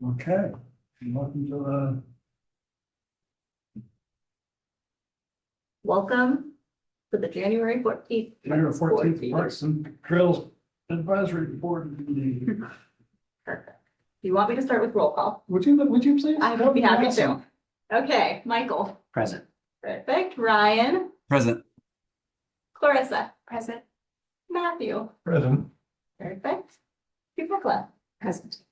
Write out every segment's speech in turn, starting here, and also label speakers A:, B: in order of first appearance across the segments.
A: Okay, welcome to
B: Welcome to the January 14th.
A: the January 14th
B: Board
A: Parks and Trails Advisory Board meeting.
B: Perfect. Do you want me to start with roll call?
A: Would you please?
B: I would be happy to. Okay, Michael.
C: Present.
B: Perfect. Ryan.
C: Present.
B: Clarissa. Present. Matthew.
A: Present.
B: Perfect. Rebecca. Present.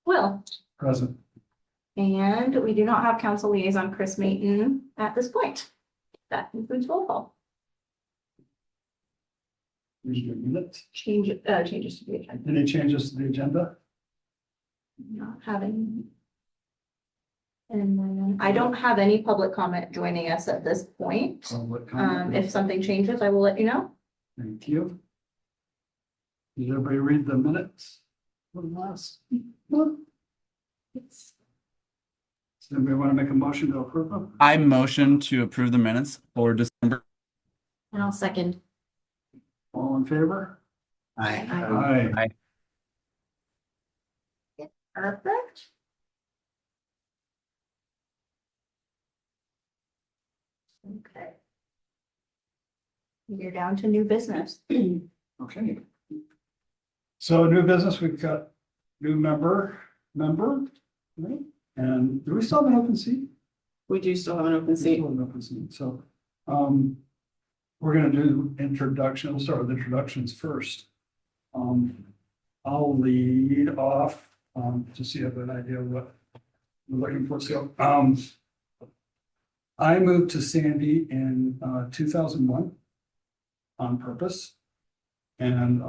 B: Will.
A: Present.
B: And we do not have council liaison Chris Mayton at this point. That concludes roll call.
A: Here's your minutes.
B: Changes to the agenda.
A: Any changes to the agenda?
B: Not having. And then I don't have any public comment joining us at this point.
A: Public comment?
B: If something changes, I will let you know.
A: Thank you. Did everybody read the minutes? From last month? Does anybody want to make a motion to approve them?
C: I motion to approve the minutes for December.
B: And I'll second.
A: All in favor?
C: Aye.
A: Aye.
B: Perfect. Okay. You're down to new business.
A: Okay. So new business, we've got new member, right? And do we still have an open seat?
D: We do still have an open
A: We
D: seat.
A: still have an open seat, so, we're gonna do introduction, we'll start with introductions first. I'll lead off, just so you have an idea of what we're looking for, so, I moved to Sandy in, 2001 on purpose. And,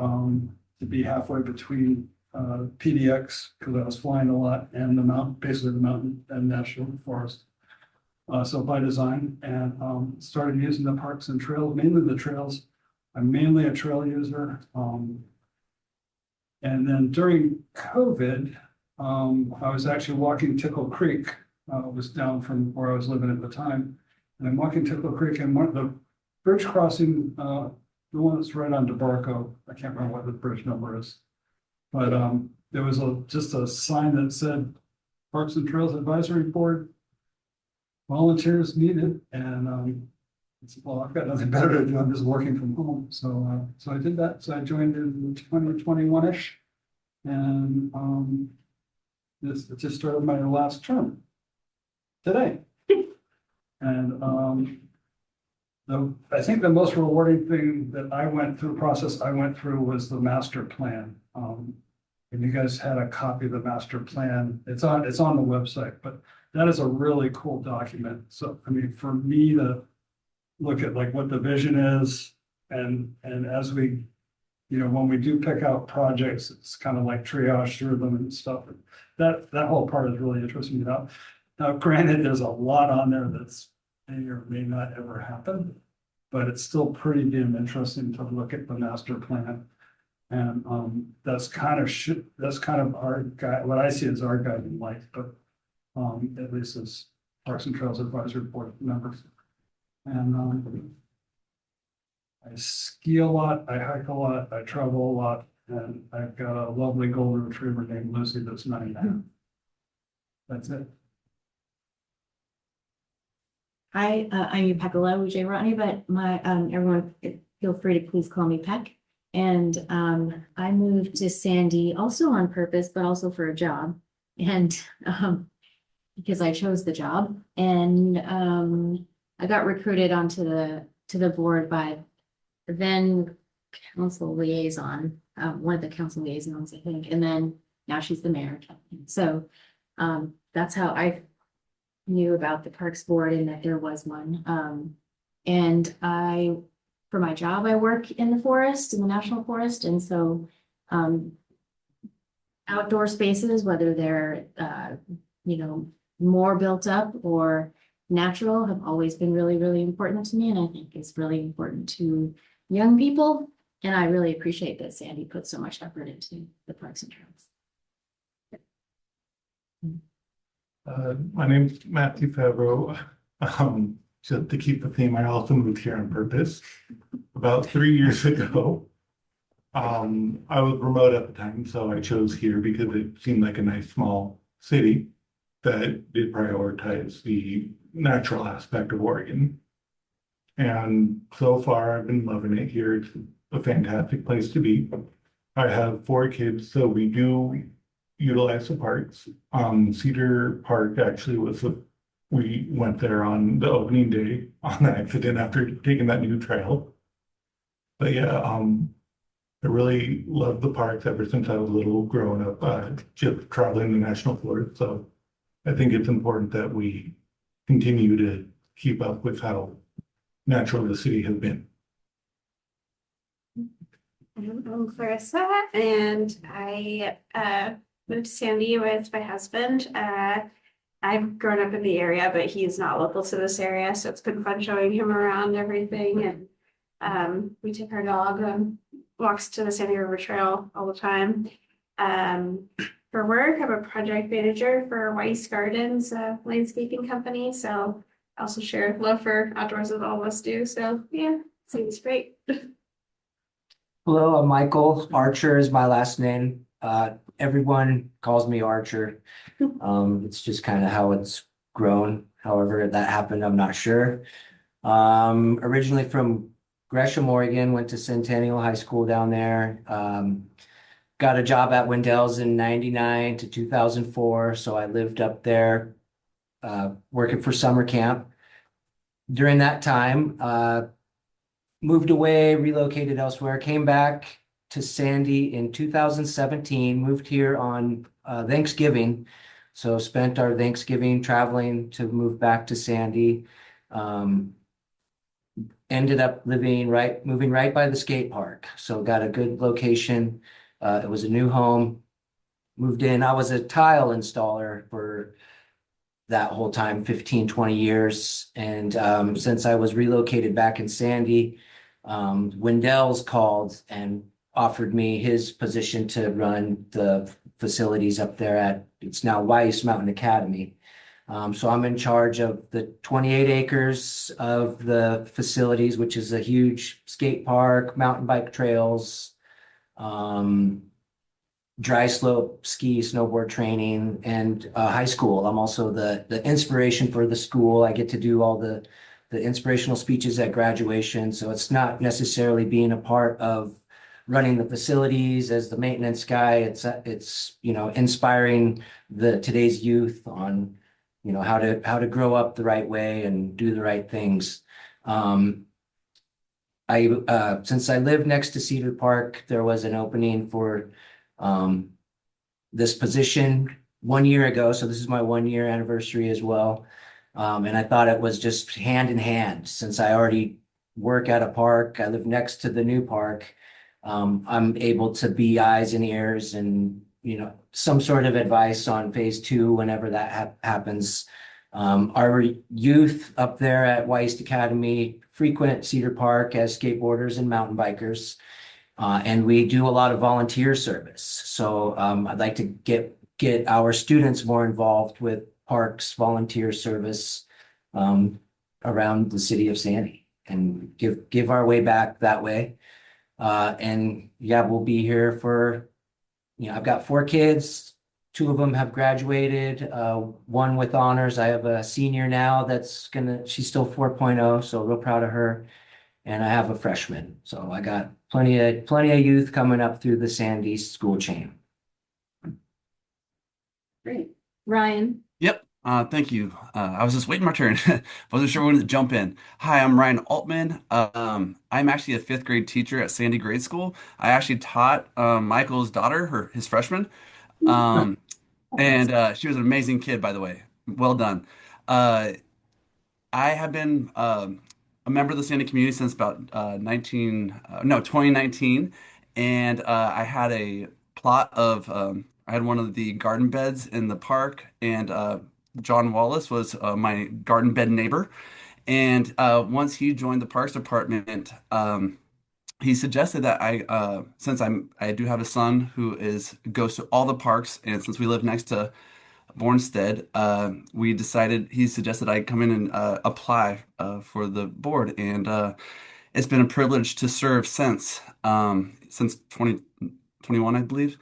A: to be halfway between, PDX, because I was flying a lot, and the mountain, basically the mountain and national forest. So by design, and, started using the parks and trails, mainly the trails. I'm mainly a trail user. And then during COVID, I was actually walking Tickle Creek. Was down from where I was living at the time. And I'm walking Tickle Creek, and one of the bridge crossing, the one that's right on DeBarco, I can't remember what the bridge number is. But there was just a sign that said Parks and Trails Advisory Board. Volunteers needed, and I said, well, I've got nothing better to do, I'm just working from home, so I did that, so I joined in 2021-ish. And this just started my last term today. And I think the most rewarding thing that I went through, process I went through, was the master plan. And you guys had a copy of the master plan. It's on the website, but that is a really cool document. So, I mean, for me to look at like what the vision is, and as we, when we do pick out projects, it's kind of like triage through them and stuff. That whole part is really interesting. Now, granted, there's a lot on there that's may or may not ever happen, but it's still pretty damn interesting to look at the master plan. And that's kind of our guide, what I see as our guiding light, but at least as Parks and Trails Advisory Board members. And I ski a lot, I hike a lot, I travel a lot, and I've got a lovely golden retriever named Lucy that's 9.5. That's it.
E: Hi, I'm Pekala Ujay-Ratney, but everyone feel free to please call me Peck. And I moved to Sandy also on purpose, but also for a job. And because I chose the job, and I got recruited onto the board by the then council liaison, one of the council liaisons, I think, and then now she's the mayor. So that's how I knew about the Parks Board and that there was one. And for my job, I work in the forest, in the national forest. And so outdoor spaces, whether they're, more built up or natural, have always been really, really important to me. And I think it's really important to young people. And I really appreciate that Sandy put so much effort into the Parks and Trails.
F: My name's Matthew Favreau. Just to keep the theme, I also moved here on purpose about 3 years ago. I was remote at the time, so I chose here because it seemed like a nice small city that did prioritize the natural aspect of Oregon. And so far, I've been loving it here. It's a fantastic place to be. I have 4 kids, so we do utilize the parks. Cedar Park actually we went there on the opening day on accident after taking that new trail. But yeah, I really love the parks ever since I was little growing up, just traveling the national forest. So I think it's important that we continue to keep up with how natural the city has been.
D: I'm Clarissa, and I moved to Sandy with my husband. I've grown up in the area, but he's not local to this area, so it's been fun showing him around everything. And we take our dog on walks to the Sandy River Trail all the time. For work, I'm a project manager for Weiss Gardens, a landscaping company. So I also share love for outdoors as all of us do. So yeah, seems great.
G: Hello, I'm Michael. Archer is my last name. Everyone calls me Archer. It's just kind of how it's grown. However that happened, I'm not sure. Originally from Gresham, Oregon, went to Centennial High School down there. Got a job at Wendell's in 99 to 2004. So I lived up there, working for summer camp. During that time, moved away, relocated elsewhere, came back to Sandy in 2017, moved here on Thanksgiving. So spent our Thanksgiving traveling to move back to Sandy. Ended up moving right by the skate park. So got a good location. It was a new home. Moved in. I was a tile installer for that whole time, 15, 20 years. And since I was relocated back in Sandy, Wendell's called and offered me his position to run the facilities up there at, it's now Weiss Mountain Academy. So I'm in charge of the 28 acres of the facilities, which is a huge skate park, mountain bike trails, dry slope ski, snowboard training, and high school. I'm also the inspiration for the school. I get to do all the inspirational speeches at graduation. So it's not necessarily being a part of running the facilities as the maintenance guy. It's inspiring today's youth on how to grow up the right way and do the right things. Since I live next to Cedar Park, there was an opening for this position 1 year ago. So this is my 1 year anniversary as well. And I thought it was just hand in hand. Since I already work at a park, I live next to the new park. I'm able to be eyes and ears and some sort of advice on phase 2 whenever that happens. Our youth up there at Weiss Academy frequent Cedar Park as skateboarders and mountain bikers. And we do a lot of volunteer service. So I'd like to get our students more involved with parks volunteer service around the city of Sandy and give our way back that way. And yeah, we'll be here for, I've got 4 kids. 2 of them have graduated, 1 with honors. I have a senior now she's still 4.0, so real proud of her. And I have a freshman. So I got plenty of youth coming up through the Sandy school chain.
B: Great. Ryan.
C: Yep. Thank you. I was just waiting my turn. Wasn't sure when to jump in. Hi, I'm Ryan Altman. I'm actually a 5th grade teacher at Sandy Grade School. I actually taught Michael's daughter, his freshman. And she was an amazing kid, by the way. Well done. I have been a member of the Sandy community since about 2019, and I had a plot of I had one of the garden beds in the park, and John Wallace was my garden bed neighbor. And once he joined the Parks Department, he suggested that since I do have a son who goes to all the parks, and since we live next to Bornstead, he suggested I come in and apply for the board, and it's been a privilege to serve since 2021, I believe.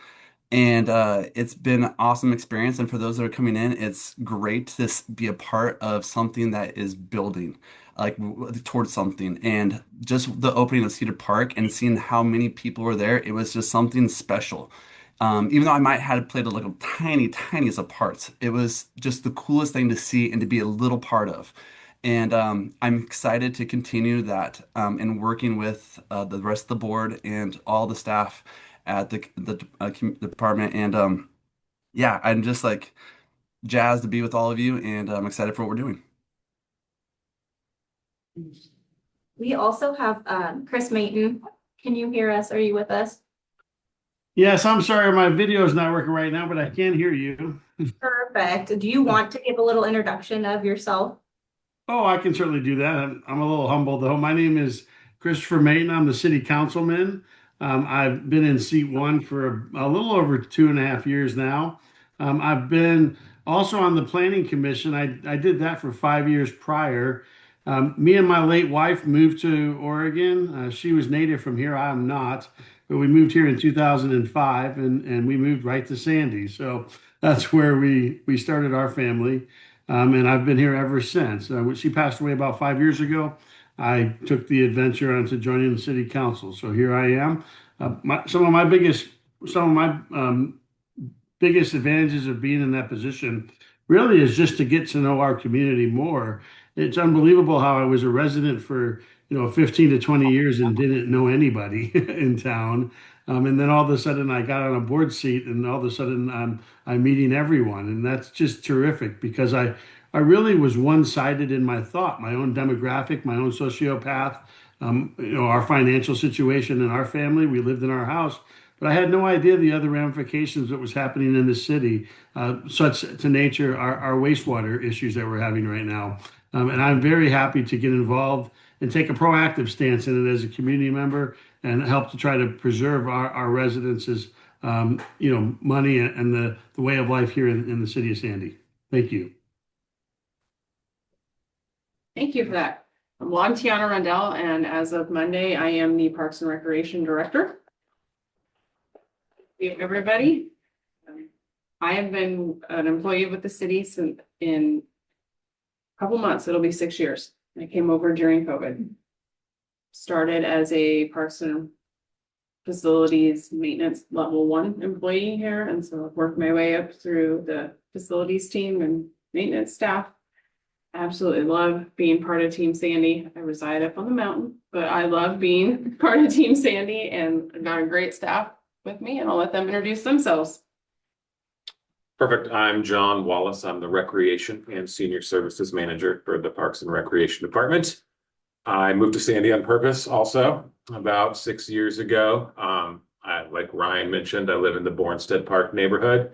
C: And it's been an awesome experience. And for those that are coming in, it's great to be a part of something that is building, like towards something. And just the opening of Cedar Park and seeing how many people were there, it was just something special. Even though I might have played like a tiniest of parts, it was just the coolest thing to see and to be a little part of. And I'm excited to continue that and working with the rest of the board and all the staff at the department. And yeah, I'm just like jazzed to be with all of you, and I'm excited for what we're doing.
B: We also have Chris Mayton. Can you hear us? Are you with us?
H: Yes, I'm sorry, my video is not working right now, but I can hear you.
B: Perfect. Do you want to give a little introduction of yourself?
H: Oh, I can certainly do that. I'm a little humble though. My name is Christopher Mayton. I'm the city councilman. I've been in seat one for a little over 2.5 years now. I've been also on the planning commission. I did that for 5 years prior. Me and my late wife moved to Oregon. She was native from here. I am not, but we moved here in 2005 and we moved right to Sandy. So that's where we started our family. And I've been here ever since. When she passed away about 5 years ago, I took the adventure onto joining the city council. So here I am. Some of my biggest advantages of being in that position really is just to get to know our community more. It's unbelievable how I was a resident for 15 to 20 years and didn't know anybody in town. And then all of a sudden I got on a board seat and all of a sudden I'm meeting everyone. And that's just terrific because I really was one-sided in my thought, my own demographic, my own sociopath, our financial situation in our family. We lived in our house, but I had no idea the other ramifications that was happening in the city, such to nature our wastewater issues that we're having right now. And I'm very happy to get involved and take a proactive stance in it as a community member and help to try to preserve our residents' money and the way of life here in the city of Sandy. Thank you.
I: Thank you for that. Well, I'm Tiana Rundell, and as of Monday, I am the Parks and Recreation Director. Hey, everybody. I have been an employee with the city since in a couple months. It'll be 6 years. I came over during COVID. Started as a Parks and Facilities Maintenance Level 1 employee here, and so I've worked my way up through the facilities team and maintenance staff. Absolutely love being part of Team Sandy. I reside up on the mountain, but I love being part of Team Sandy and I've got a great staff with me, and I'll let them introduce themselves.
J: Perfect. I'm John Wallace. I'm the Recreation and Senior Services Manager for the Parks and Recreation Department. I moved to Sandy on purpose also about 6 years ago. Like Ryan mentioned, I live in the Bornstead Park neighborhood.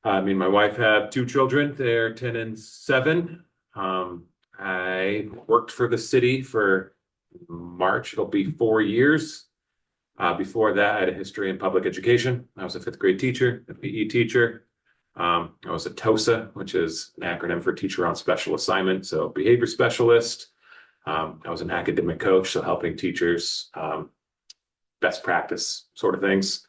J: Me and my wife have 2 children. They're 10 and 7. I worked for the city for March. It'll be 4 years. Before that, I had a history in public education. I was a 5th grade teacher, a PE teacher. I was a TOSA, which is an acronym for Teacher on Special Assignment, so behavior specialist. I was an academic coach, so helping teachers, best practice sort of things.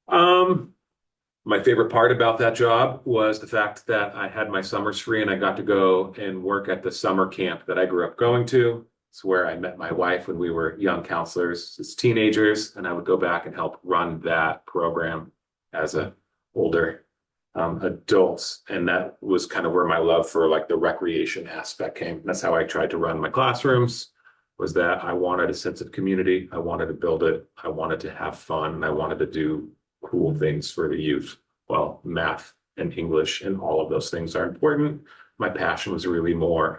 J: My favorite part about that job was the fact that I had my summers free and I got to go and work at the summer camp that I grew up going to. It's where I met my wife when we were young counselors as teenagers, and I would go back and help run that program as an older adult. And that was kind of where my love for like the recreation aspect came. That's how I tried to run my classrooms, was that I wanted a sense of community. I wanted to build it. I wanted to have fun. And I wanted to do cool things for the youth. Well, math and English and all of those things are important. My passion was really more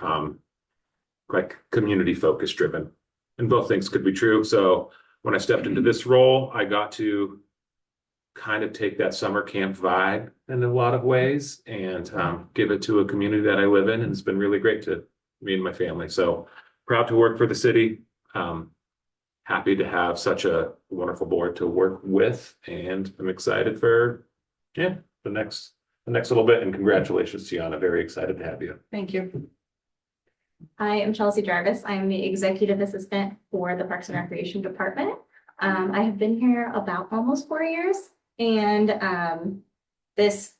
J: like community focus driven, and both things could be true. So when I stepped into this role, I got to kind of take that summer camp vibe in a lot of ways and give it to a community that I live in. And it's been really great to me and my family. So proud to work for the city. Happy to have such a wonderful board to work with, and I'm excited for the next little bit. And congratulations, Tiana. Very excited to have you.
I: Thank you.
B: I am Chelsea Jarvis. I am the Executive Assistant for the Parks and Recreation Department. I have been here about almost 4 years, And this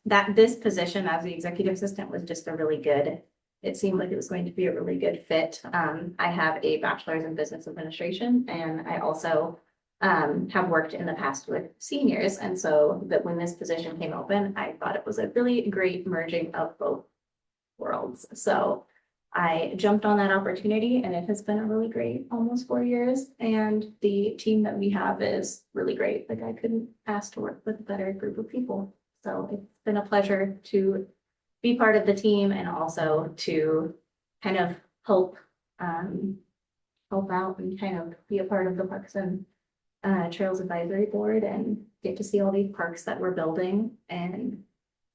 B: position as the executive assistant was just a really good, it seemed like it was going to be a really good fit. I have a bachelor's in business administration, and I also have worked in the past with seniors. And so that when this position came open, I thought it was a really great merging of both worlds. So I jumped on that opportunity, and it has been a really great almost 4 years. And the team that we have is really great. Like, I couldn't ask to work with a better group of people. So it's been a pleasure to be part of the team and also to kind of help out and kind of be a part of the Parks and Trails Advisory Board and get to see all these parks that we're building. And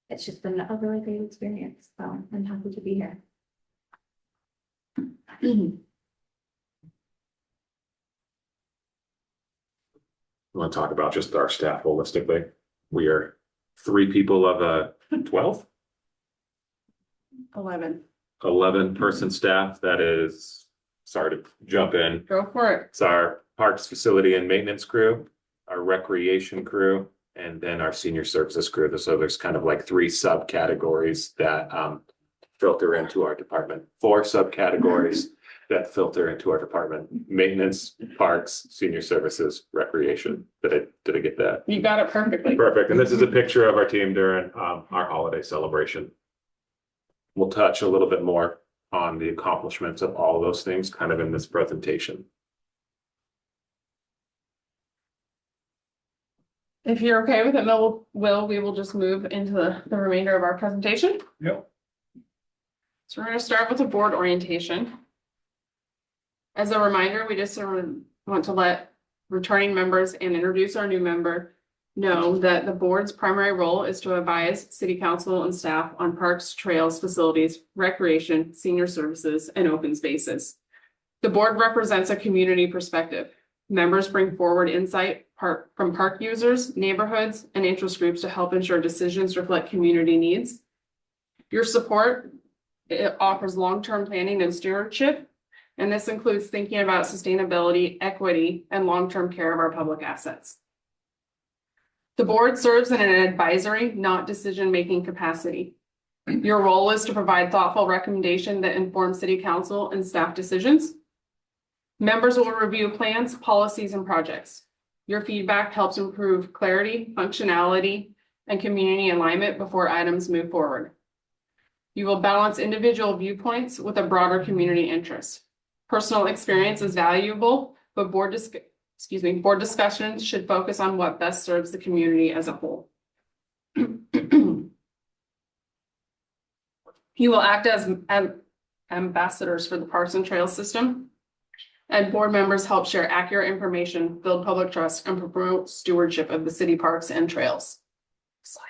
B: it's just been a really great experience. So I'm happy to be here.
J: I want to talk about just our staff holistically. We are 3 people of a 12, 11 person staff. That is, sorry to jump in.
I: Go for it.
J: It's our parks facility and maintenance crew, our recreation crew, and then our senior services crew. So there's kind of like 3 subcategories that filter into our department. 4 subcategories that filter into our department: maintenance, parks, senior services, recreation. Did I get that?
I: You got it perfectly.
J: Perfect. And this is a picture of our team during our holiday celebration. We'll touch a little bit more on the accomplishments of all of those things kind of in this presentation.
I: If you're okay with it, we will just move into the remainder of our presentation.
A: Yep.
I: So we're going to start with the board orientation. As a reminder, we just want to let returning members and introduce our new member know that the board's primary role is to advise city council and staff on parks, trails, facilities, recreation, senior services, and open spaces. The board represents a community perspective. Members bring forward insight from park users, neighborhoods, and interest groups to help ensure decisions reflect community needs. Your support, it offers long-term planning and stewardship, and this includes thinking about sustainability, equity, and long-term care of our public assets. The board serves in an advisory, not decision-making capacity. Your role is to provide thoughtful recommendation that inform city council and staff decisions. Members will review plans, policies, and projects. Your feedback helps improve clarity, functionality, and community alignment before items move forward. You will balance individual viewpoints with a broader community interest. Personal experience is valuable, but board discussions should focus on what best serves the community as a whole. You will act as ambassadors for the Parks and Trails system, and board members help share accurate information, build public trust, and promote stewardship of the city parks and trails. Slide,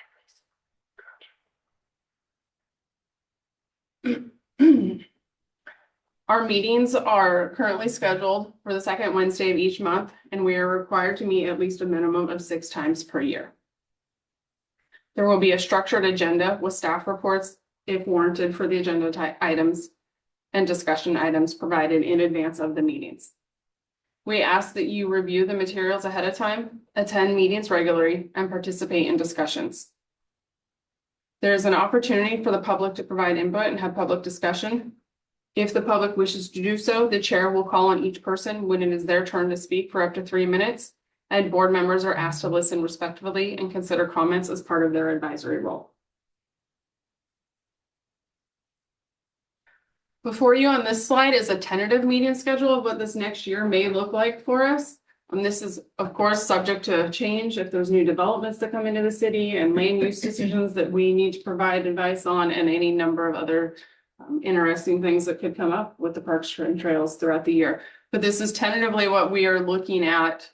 I: please. Our meetings are currently scheduled for the second Wednesday of each month, and we are required to meet at least a minimum of 6 times per year. There will be a structured agenda with staff reports, if warranted, for the agenda items and discussion items provided in advance of the meetings. We ask that you review the materials ahead of time, attend meetings regularly, and participate in discussions. There is an opportunity for the public to provide input and have public discussion. If the public wishes to do so, the chair will call on each person when it is their turn to speak for up to 3 minutes, and board members are asked to listen respectfully and consider comments as part of their advisory role. Before you on this slide is a tentative meeting schedule of what this next year may look like for us. And this is, of course, subject to change if there's new developments that come into the city and land use decisions that we need to provide advice on, and any number of other interesting things that could come up with the parks and trails throughout the year. But this is tentatively what we are looking at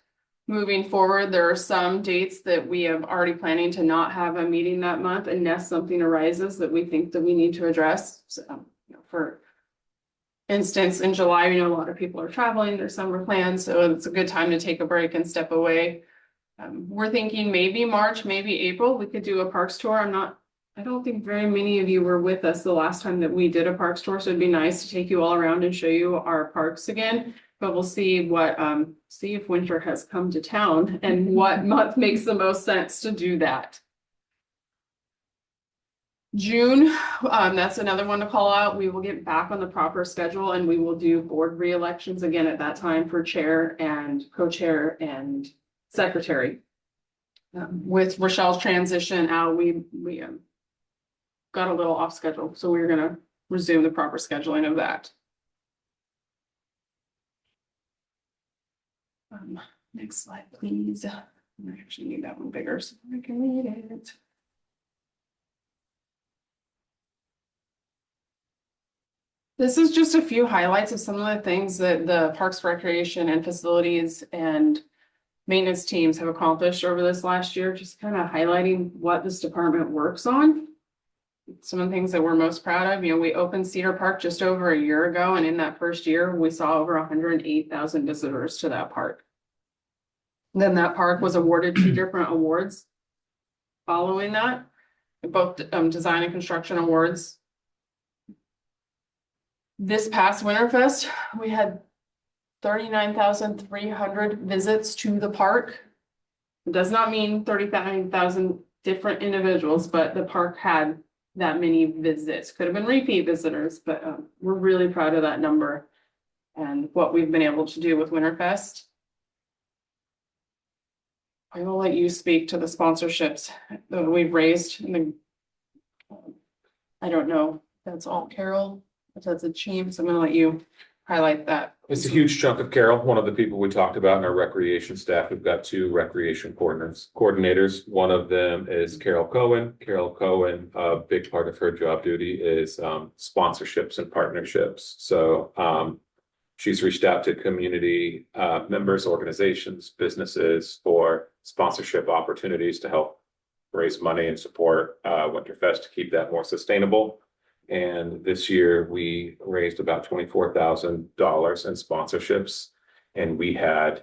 I: moving forward. There are some dates that we have already planning to not have a meeting that month unless something arises that we think that we need to address. So, for instance, in July, a lot of people are traveling, their summer plans, so it's a good time to take a break and step away. We're thinking maybe March, maybe April, we could do a parks tour. I don't think very many of you were with us the last time that we did a parks tour, so it'd be nice to take you all around and show you our parks again. But we'll see what, see if winter has come to town and what month makes the most sense to do that. June, that's another one to call out. We will get back on the proper schedule and we will do board re-elections again at that time for chair and co-chair and secretary. With Rochelle's transition out, we got a little off schedule, so we're gonna resume the proper scheduling of that. Next slide, please. I actually need that one bigger so I can read it. This is just a few highlights of some of the things that the Parks, Recreation and Facilities and maintenance teams have accomplished over this last year, just kind of highlighting what this department works on. Some of the things that we're most proud of, we opened Cedar Park just over a year ago, and in that first year, we saw over 108,000 visitors to that park. Then that park was awarded 2 different awards following that, both design and construction awards. This past Winterfest, we had 39,300 visits to the park. It does not mean 39,000 different individuals, but the park had that many visits. Could have been repeat visitors, but we're really proud of that number and what we've been able to do with Winterfest. I will let you speak to the sponsorships that we've raised. I don't know, that's all Carol, if that's a team, so I'm gonna let you highlight that.
J: It's a huge chunk of Carol, one of the people we talked about in our recreation staff. We've got 2 recreation coordinators. One of them is Carol Cohen. Carol Cohen, a big part of her job duty is sponsorships and partnerships. So she's reached out to community members, organizations, businesses for sponsorship opportunities to help raise money and support Winterfest to keep that more sustainable. And this year we raised about $24,000 in sponsorships, and we had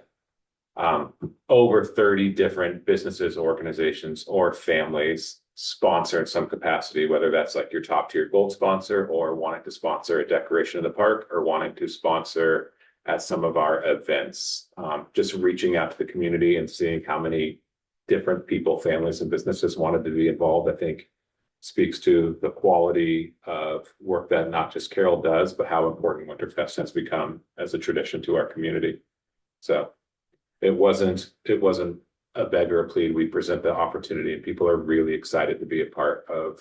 J: over 30 different businesses, organizations, or families sponsor in some capacity, whether that's like your top tier gold sponsor or wanting to sponsor a decoration of the park or wanting to sponsor at some of our events. Just reaching out to the community and seeing how many different people, families, and businesses wanted to be involved, I think speaks to the quality of work that not just Carol does, but how important Winterfest has become as a tradition to our community. So it wasn't a beg or a plea. We present the opportunity and people are really excited to be a part of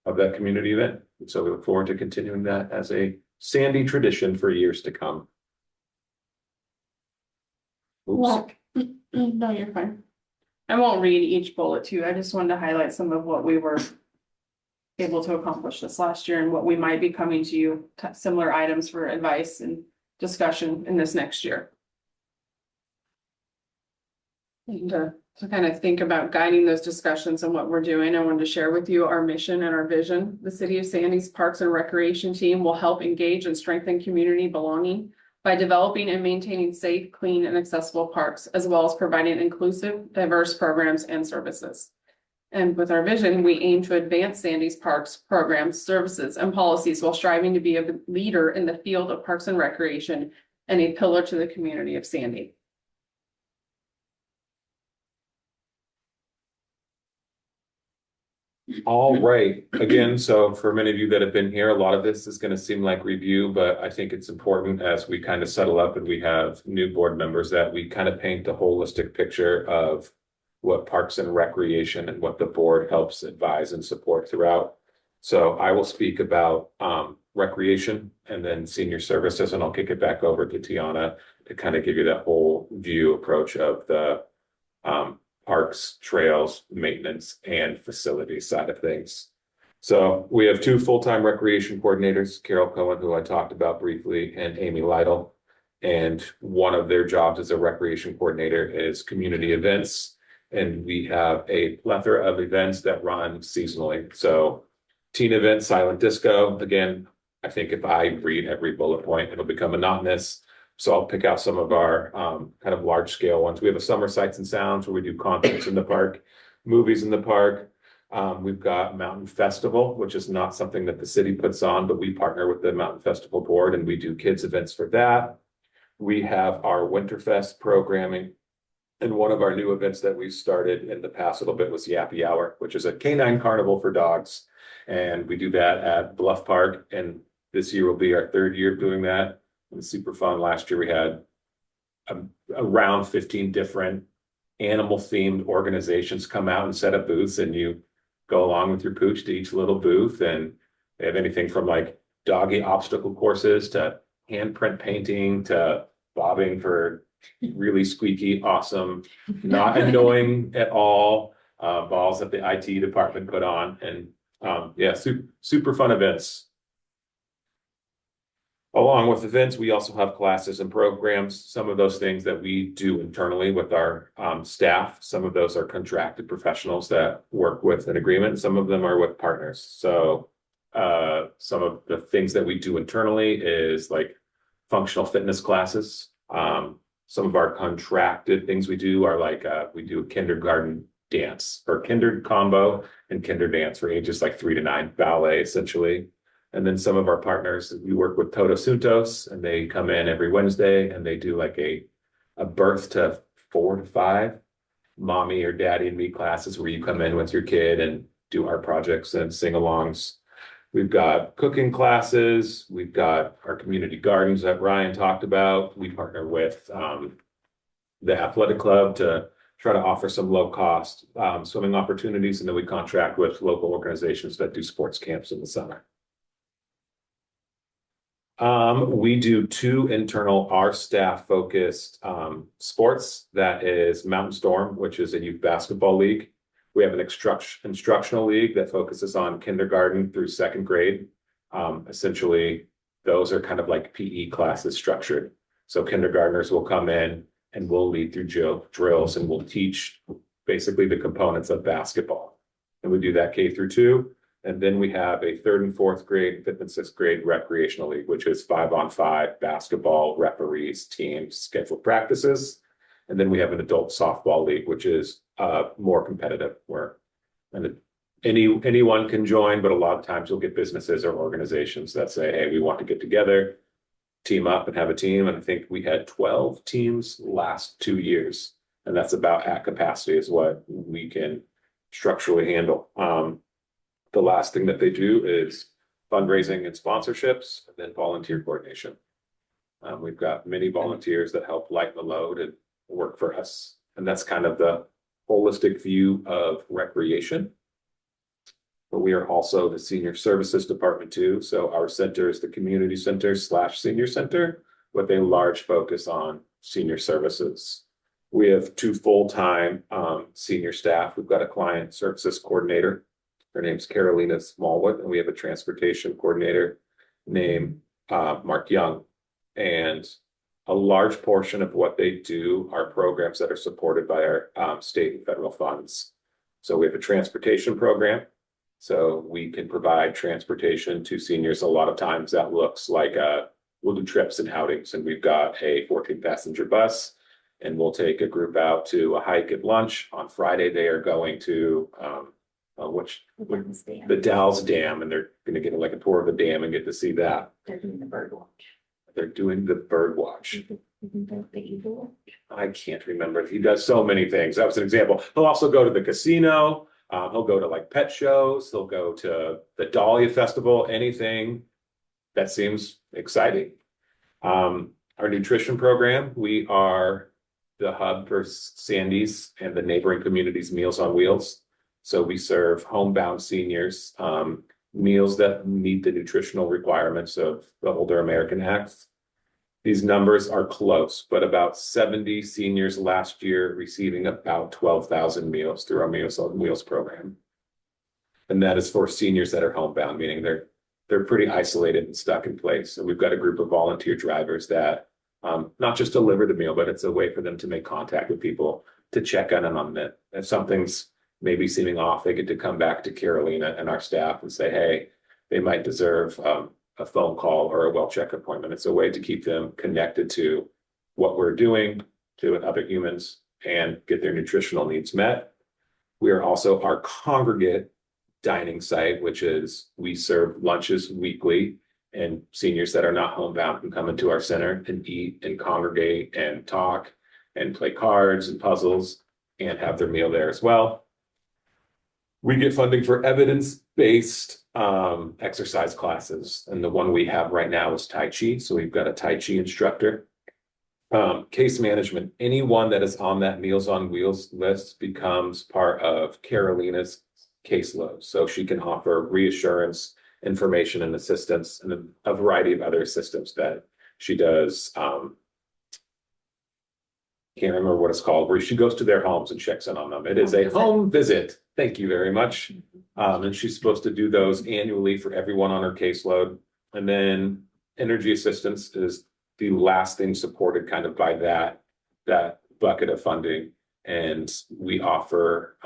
J: that community event. And so we look forward to continuing that as a Sandy tradition for years to come. Oops.
I: No, you're fine. I won't read each bullet too. I just wanted to highlight some of what we were able to accomplish this last year and what we might be coming to you, similar items for advice and discussion in this next year. And to kind of think about guiding those discussions and what we're doing, I wanted to share with you our mission and our vision. The City of Sandy's Parks and Recreation team will help engage and strengthen community belonging by developing and maintaining safe, clean, and accessible parks, as well as providing inclusive, diverse programs and services. And with our vision, we aim to advance Sandy's parks, programs, services, and policies while striving to be a leader in the field of parks and recreation and a pillar to the community of Sandy.
J: All right, again, so for many of you that have been here, a lot of this is going to seem like review, but I think it's important as we kind of settle up and we have new board members that we kind of paint a holistic picture of what Parks and Recreation and what the board helps advise and support throughout. So I will speak about recreation and then senior services, and I'll kick it back over to Tiana to kind of give you that whole view approach of the parks, trails, maintenance, and facility side of things. So we have 2 full-time recreation coordinators, Carol Cohen, who I talked about briefly, and Amy Lytle. And one of their jobs as a recreation coordinator is community events. And we have a plethora of events that run seasonally. So teen event, silent disco. Again, I think if I read every bullet point, it'll become monotonous. So I'll pick out some of our kind of large scale ones. We have a summer sights and sounds where we do concerts in the park, movies in the park. We've got Mountain Festival, which is not something that the city puts on, but we partner with the Mountain Festival board and we do kids events for that. We have our Winterfest programming. And one of our new events that we started in the past little bit was Yappy Hour, which is a canine carnival for dogs. And we do that at Bluff Park. And this year will be our third year of doing that. It was super fun. Last year we had around 15 different animal themed organizations come out and set up booths, and you go along with your pooch to each little booth. And they have anything from like doggy obstacle courses to handprint painting to bobbing for really squeaky, awesome, not annoying at all balls that the IT department put on. And yeah, super fun events. Along with events, we also have classes and programs. Some of those things that we do internally with our staff, some of those are contracted professionals that work with an agreement. Some of them are with partners. So some of the things that we do internally is like functional fitness classes. Some of our contracted things we do are like we do a kindergarten dance or kinder combo and kinder dance for ages like 3 to 9, ballet essentially. And then some of our partners, we work with Toto Suntos, and they come in every Wednesday and they do like a birth to 4 to 5 mommy or daddy and me classes where you come in with your kid and do art projects and sing-alongs. We've got cooking classes. We've got our community gardens that Ryan talked about. We partner with the athletic club to try to offer some low-cost swimming opportunities. And then we contract with local organizations that do sports camps in the summer. We do 2 internal, our staff focused sports. That is Mountain Storm, which is a youth basketball league. We have an instructional league that focuses on kindergarten through 2nd grade. Essentially, those are kind of like PE classes structured. So kindergartners will come in and we'll lead through drills and we'll teach basically the components of basketball. And we do that K through 2. And then we have a 3rd and 4th grade, 5th and 6th grade recreational league, which is 5-on-5 basketball, referees, teams, scheduled practices. And then we have an adult softball league, which is more competitive, where anyone can join, but a lot of times you'll get businesses or organizations that say, hey, we want to get together, team up and have a team. And I think we had 12 teams last 2 years. And that's about at capacity is what we can structurally handle. The last thing that they do is fundraising and sponsorships, and then volunteer coordination. We've got many volunteers that help lighten the load and work for us. And that's kind of the holistic view of recreation. But we are also the senior services department too. So our center is the community center / senior center with a large focus on senior services. We have 2 full-time senior staff. We've got a client services coordinator. Her name's Carolina Smallwood, and we have a transportation coordinator named Mark Young. And a large portion of what they do are programs that are supported by our state and federal funds. So we have a transportation program. So we can provide transportation to seniors. A lot of times that looks like we'll do trips and outings, and we've got a 14-passenger bus, and we'll take a group out to a hike at lunch. On Friday, they are going to the Dalles Dam, and they're going to get like a tour of the dam and get to see that.
B: They're doing the bird watch.
J: They're doing the bird watch.
B: The eagle.
J: I can't remember. He does so many things. That was an example. He'll also go to the casino. He'll go to like pet shows. He'll go to the Dahlia Festival, anything that seems exciting. Our nutrition program, we are the hub for Sandy's and the neighboring communities' Meals on Wheels. So we serve homebound seniors meals that meet the nutritional requirements of the Older American Act. These numbers are close, but about 70 seniors last year receiving about 12,000 meals through our Meals on Wheels program. And that is for seniors that are homebound, meaning they're pretty isolated and stuck in place. And we've got a group of volunteer drivers that not just deliver the meal, but it's a way for them to make contact with people, to check on them that if something's maybe seeming off, they get to come back to Carolina and our staff and say, hey, they might deserve a phone call or a well check appointment. It's a way to keep them connected to what we're doing to other humans and get their nutritional needs met. We are also our congregate dining site, which is we serve lunches weekly And seniors that are not homebound can come into our center and eat and congregate and talk and play cards and puzzles and have their meal there as well. We get funding for evidence-based exercise classes, and the one we have right now is Tai Chi. So we've got a Tai Chi instructor. Case management, anyone that is on that Meals on Wheels list becomes part of Carolina's caseload. So she can offer reassurance, information and assistance, and a variety of other systems that she does. Can't remember what it's called, where she goes to their homes and checks in on them. It is a home visit. Thank you very much. And she's supposed to do those annually for everyone on her caseload. And then energy assistance is the last thing supported kind of by that bucket of funding. And we offer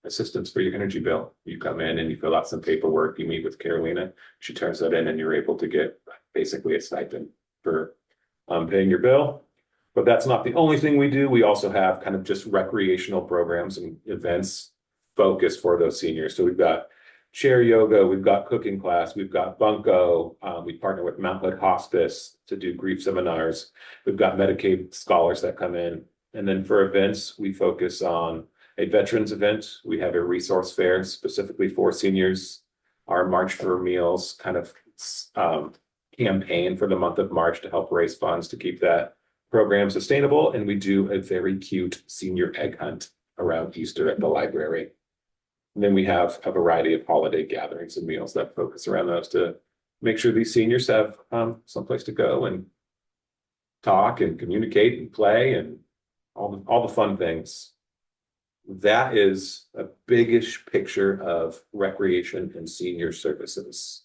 J: assistance for your energy bill. You come in and you fill out some paperwork, you meet with Carolina, she turns that in and you're able to get basically a stipend for paying your bill. But that's not the only thing we do. We also have kind of just recreational programs and events focused for those seniors. So we've got chair yoga, we've got cooking class, we've got bunko. We partner with Mount Hood Hospice to do grief seminars. We've got Medicaid scholars that come in. And then for events, we focus on a veterans event. We have a resource fair specifically for seniors. Our March for Meals kind of campaign for the month of March to help raise funds to keep that program sustainable. And we do a very cute senior egg hunt around Easter at the library. And then we have a variety of holiday gatherings and meals that focus around those to make sure these seniors have someplace to go and talk and communicate and play and all the fun things. That is a biggish picture of recreation and senior services.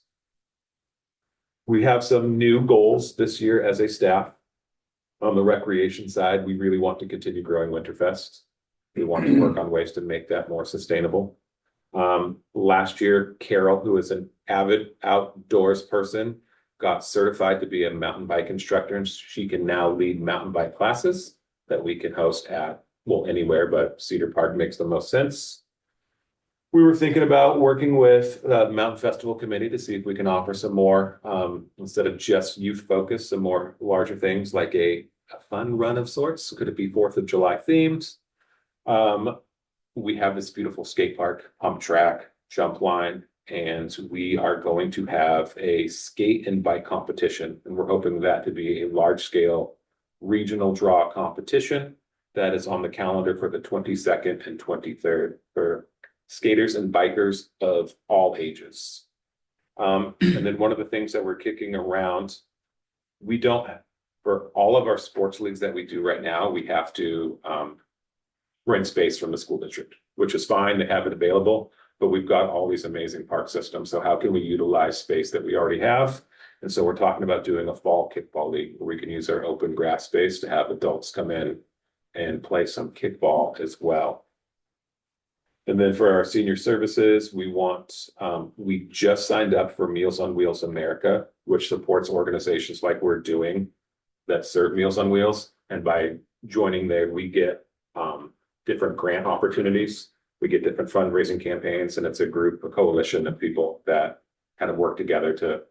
J: We have some new goals this year as a staff. On the recreation side, we really want to continue growing Winterfest. We want to work on ways to make that more sustainable. Last year, Carol, who is an avid outdoors person, got certified to be a mountain bike instructor, and she can now lead mountain bike classes that we can host at, well, anywhere, but Cedar Park makes the most sense. We were thinking about working with the Mountain Festival Committee to see if we can offer some more, instead of just youth focus, some more larger things like a fun run of sorts. Could it be 4th of July themed? We have this beautiful skate park, pump track, jump line, and we are going to have a skate and bike competition. And we're hoping that to be a large scale regional draw competition that is on the calendar for the 22nd and 23rd for skaters and bikers of all ages. And then one of the things that we're kicking around, we don't have, for all of our sports leagues that we do right now, we have to rent space from the school district, which is fine, they have it available, but we've got all these amazing park systems. So how can we utilize space that we already have? And so we're talking about doing a fall kickball league where we can use our open grass space to have adults come in and play some kickball as well. And then for our senior services, we just signed up for Meals on Wheels America, which supports organizations like we're doing that serve Meals on Wheels. And by joining there, we get different grant opportunities. We get different fundraising campaigns, and it's a coalition of people that kind of work together to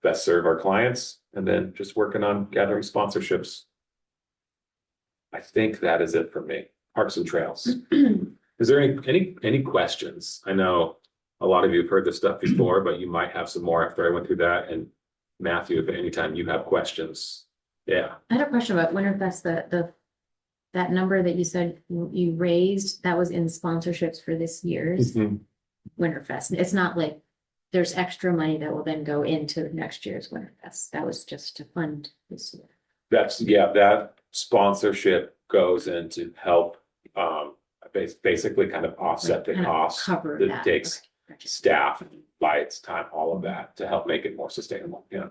J: best serve our clients, and then just working on gathering sponsorships. I think that is it for me. Parks and Trails. Is there any questions? I know a lot of you have heard this stuff before, but you might have some more after I went through that. And Matthew, if anytime you have questions. Yeah.
E: I had a question about Winterfest, that number that you said you raised, that was in sponsorships for this year's Winterfest. It's not like there's extra money that will then go into next year's Winterfest. That was just to fund this year.
J: That sponsorship goes in to help basically kind of offset the cost that it takes staff, lights, time, all of that to help make it more sustainable. Yeah.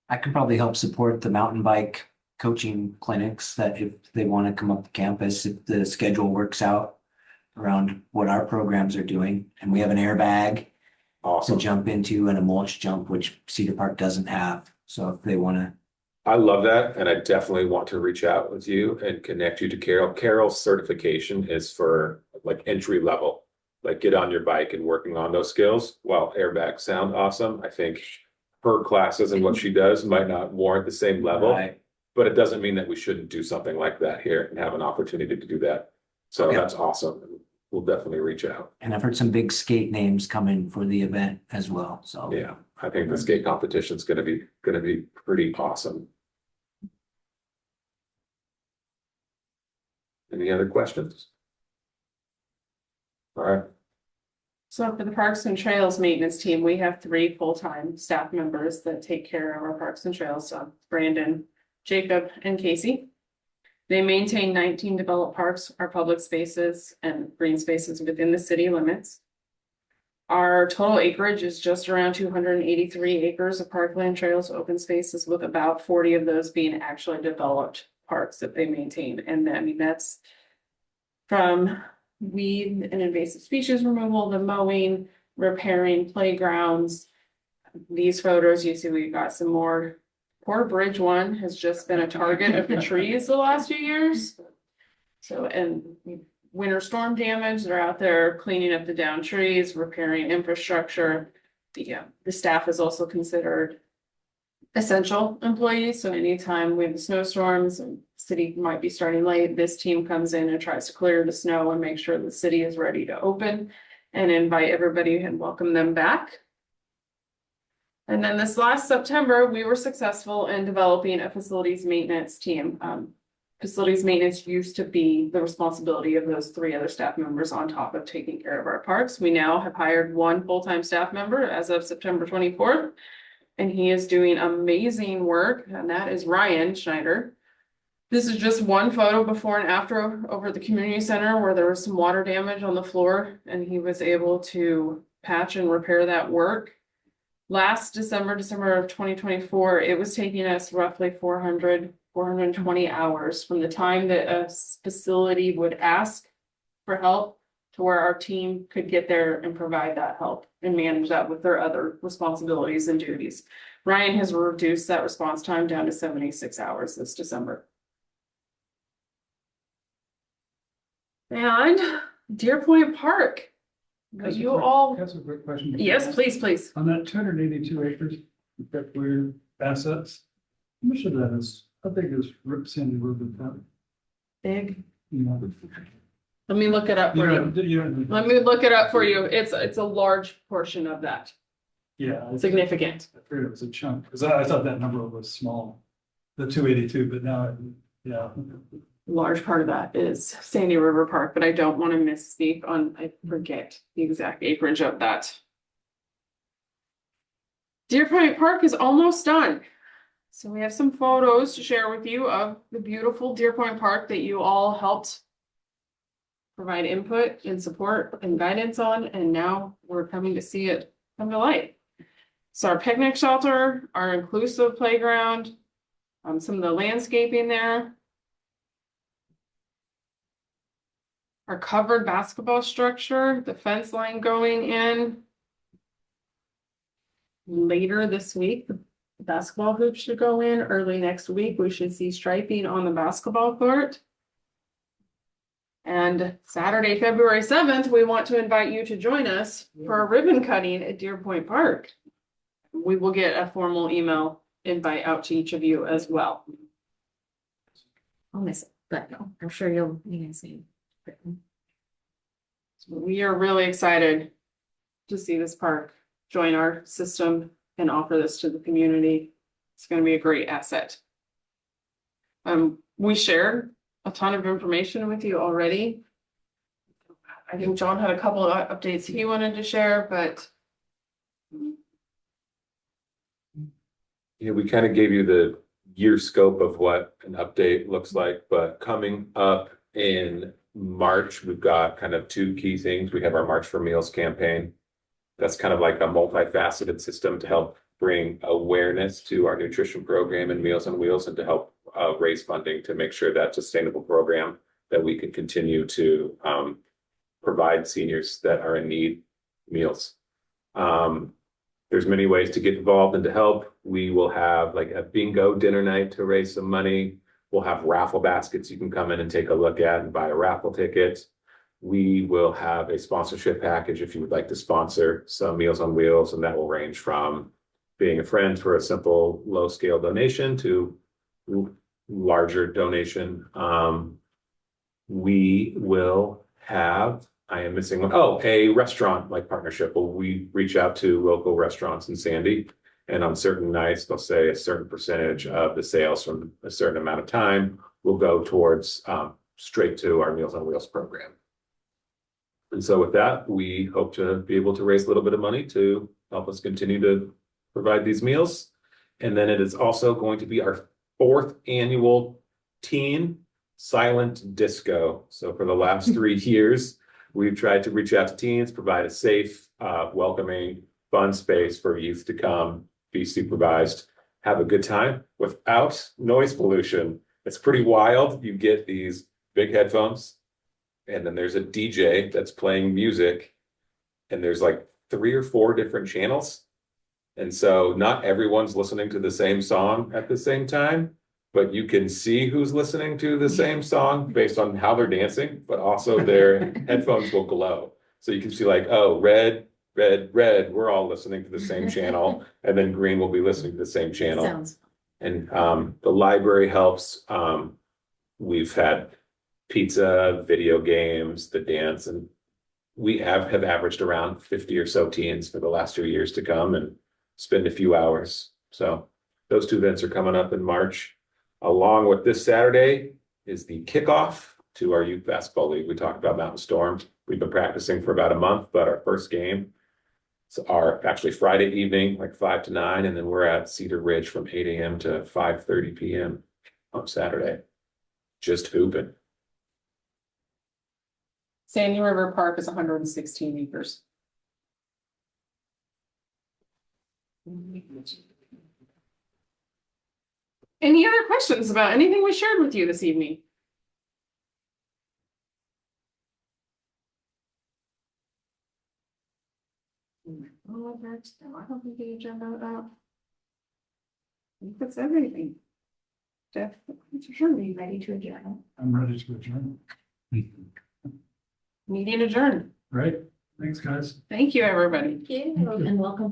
G: I can probably help support the mountain bike coaching clinics that if they want to come up to campus, if the schedule works out around what our programs are doing. And we have an airbag to jump into and a mulch jump, which Cedar Park doesn't have. So if they want to.
J: I love that. And I definitely want to reach out with you and connect you to Carol. Carol's certification is for like entry level. like get on your bike and working on those skills. While airbags sound awesome, I think her classes and what she does might not warrant the same level.
G: Right.
J: But it doesn't mean that we shouldn't do something like that here and have an opportunity to do that. So
G: Yeah.
J: that's awesome. We'll definitely reach out.
G: And I've heard some big skate names coming for the event as well, so.
J: Yeah, I think the skate competition is gonna be pretty awesome. Any other questions? All right,
I: So for the Parks and Trails Maintenance Team, we have 3 full-time staff members that take care of our parks and trails, so Brandon, Jacob, and Casey. They maintain 19 developed parks, our public spaces and green spaces within the city limits. Our total acreage is just around 283 acres of parkland trails, open spaces, with about 40 of those being actually developed parks that they maintain. And I mean, that's from weed and invasive species removal, the mowing, repairing playgrounds. These photos, you see, we've got some more. Porter Bridge 1 has just been a target of the trees the last few years. So, and winter storm damage, they're out there cleaning up the downed trees, repairing infrastructure. The staff is also considered essential employees. So anytime we have snowstorms and city might be starting late, this team comes in and tries to clear the snow and make sure the city is ready to open and invite everybody and welcome them back. And then this last September, we were successful in developing a facilities maintenance team. Facilities maintenance used to be the responsibility of those 3 other staff members on top of taking care of our parks. We now have hired 1 full-time staff member as of September 24th. And he is doing amazing work, and that is Ryan Schneider. This is just one photo before and after over at the community center where there was some water damage on the floor, and he was able to patch and repair that work. Last December of 2024, it was taking us roughly 420 hours from the time that a facility would ask for help to where our team could get there and provide that help and manage that with their other responsibilities and duties. Ryan has reduced that response time down to 76 hours this December. And Deer Point Park.
A: That's a
I: You
A: quick-
I: all,
A: That's a quick question.
I: yes, please.
A: On that 282 acres that we're assets, how much of that is, how big is Sandy River?
I: Big.
A: You know,
I: Let me look it up for you. Let me look it up for you. It's a large portion of that.
A: Yeah.
I: Significant.
A: I figured it was a chunk, because I thought that number was small, the 282, but now, yeah.
I: Large part of that is Sandy River Park, but I don't want to misspeak on, I forget the exact acreage of that. Deer Point Park is almost done. So we have some photos to share with you of the beautiful Deer Point Park that you all helped provide input and support and guidance on, and now we're coming to see it come to light. So our picnic shelter, our inclusive playground, some of the landscaping there. Our covered basketball structure, the fence line going in. Later this week, the basketball hoop should go in. Early next week, we should see striping on the basketball court. And Saturday, February 7th, we want to invite you to join us for a ribbon cutting at Deer Point Park. We will get a formal email invite out to each of you as well.
E: I'll miss it, but I'm sure you can see.
I: We are really excited to see this park join our system and offer this to the community. It's going to be a great asset. We shared a ton of information with you already. I think John had a couple of updates he wanted to share, but
J: yeah, we kind of gave you the year scope of what an update looks like, but coming up in March, we've got kind of 2 key things. We have our March for Meals campaign. That's kind of like a multifaceted system to help bring awareness to our nutrition program and Meals on Wheels, and to help raise funding to make sure that sustainable program that we can continue to provide seniors that are in need meals. There's many ways to get involved and to help. We will have like a bingo dinner night to raise some money. We'll have raffle baskets you can come in and take a look at and buy a raffle ticket. We will have a sponsorship package if you would like to sponsor some Meals on Wheels, and that will range from being a friend for a simple low scale donation to larger donation. We will have, I am missing one. Oh, a restaurant like partnership. Will we reach out to local restaurants in Sandy? And on certain nights, they'll say a certain percentage of the sales from a certain amount of time will go towards straight to our Meals on Wheels program. And so with that, we hope to be able to raise a little bit of money to help us continue to provide these meals. And then it is also going to be our 4th annual teen silent disco. So for the last 3 years, we've tried to reach out to teens, provide a safe, welcoming, fun space for youth to come, be supervised, have a good time without noise pollution. It's pretty wild. You get these big headphones, and then there's a DJ that's playing music, and there's like 3 or 4 different channels. And so not everyone's listening to the same song at the same time, but you can see who's listening to the same song based on how they're dancing, but also their headphones will glow. So you can see like, oh, red, red, red, we're all listening to the same channel, and then green will be listening to the same channel.
E: Sounds
J: And the library helps. We've had pizza, video games, the dance, and we have averaged around 50 or so teens for the last 2 years to come and spend a few hours. So those 2 events are coming up in March. Along with this Saturday is the kickoff to our youth basketball league. We talked about Mountain Storm. We've been practicing for about a month, but our first game are actually Friday evening, like 5 to 9, and then we're at Cedar Ridge from 8 a.m. to 5:30 p.m. on Saturday. Just hooping.
I: Sandy River Park is 116 acres. Any other questions about anything we shared with you this evening? Oh, that's, I don't think the agenda out. I think that's everything. Jeff, are you ready to adjourn?
A: I'm ready to adjourn.
I: Meeting adjourned.
A: Right? Thanks, guys.
I: Thank you, everybody.
E: And welcome